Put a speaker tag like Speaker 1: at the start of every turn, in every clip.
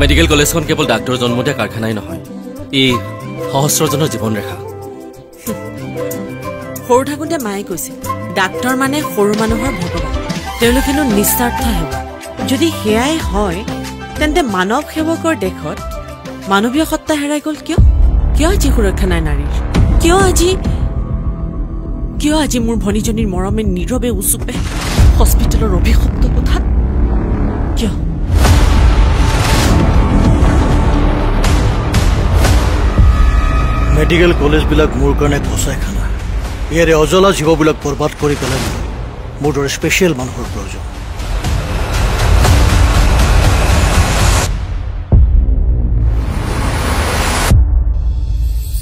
Speaker 1: Medical কলেজখন কেৱল doctor জন্ম দিয়া কাৰখানাই নহয়, ই সহস্ৰজনৰ জীৱন ৰেখা।
Speaker 2: সৰু থাকোঁতে মায়ে কৈছিল ডাক্তৰ মানে সৰু মানুহৰ ভগৱান, তেওঁলোকেনো নিস্বাৰ্থ সেৱা। যদি সেয়াই হয় তেন্তে মানৱ সেৱকৰ দেশত মানৱীয় সত্তা হেৰাই গ'ল কিয়? কিয় আজি সুৰক্ষা নাই নাৰীৰ? কিয় আজি মোৰ ভনীজনীৰ মৰমে নীৰৱে উচুপে হস্পিটেলৰ অভিশপ্ত কোঠাত? কিয়?
Speaker 3: মেডিকেল কলেজবিলাক মোৰ কাৰণে কচাইখানা। ইয়াৰে অজলা জীৱবিলাক বৰবাদ কৰি পেলাই মোৰ দৰে স্পেচিয়েল মানুহৰ প্ৰয়োজন।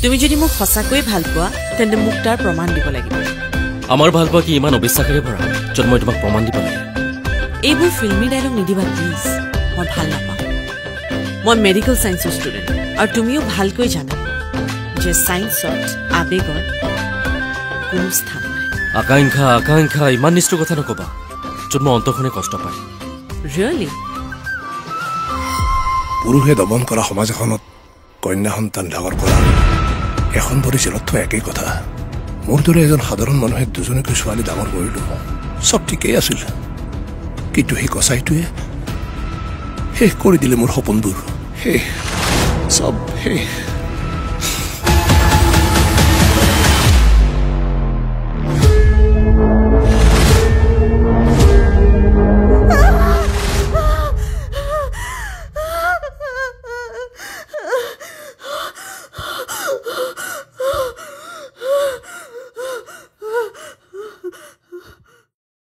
Speaker 2: তুমি যদি মোক সঁচাকৈয়ে ভাল পোৱা তেন্তে মোক তাৰ প্ৰমাণ দিব লাগিব।
Speaker 1: আমাৰ ভাল পোৱা কি ইমান অবিশ্বাসেৰে ভৰা য'ত মই তোমাক প্ৰমাণ দিব লাগে?
Speaker 2: এইবোৰ ফিল্মি ডাইলগ নিদিবা প্লিজ, মই ভাল নাপাওঁ। মই মেডিকেল চায়েন্সৰ ষ্টুডেণ্ট আৰু তুমিও ভালকৈ জানা যে চায়েন্সত আৱেগৰ কোনো স্থান নাই।
Speaker 1: আকাংক্ষা ইমান নিষ্ঠুৰ কথা নকবা য'ত মই অন্তৰখনে কষ্ট পায়।
Speaker 2: ৰিয়েলি?
Speaker 4: পুৰুষে দমন কৰা সমাজ এখনত কন্যা সন্তান ডাঙৰ কৰা এখন পৰি জেলত থোৱা একেই কথা। মোৰ দৰে এজন সাধাৰণ মানুহে দুজনকৈ ছোৱালী ডাঙৰ কৰিলো, চব ঠিকেই আছিল। কিন্তু সেই কচাইটোৱে শেষ কৰি দিলে মোৰ সপোনবোৰ। চব শেষ।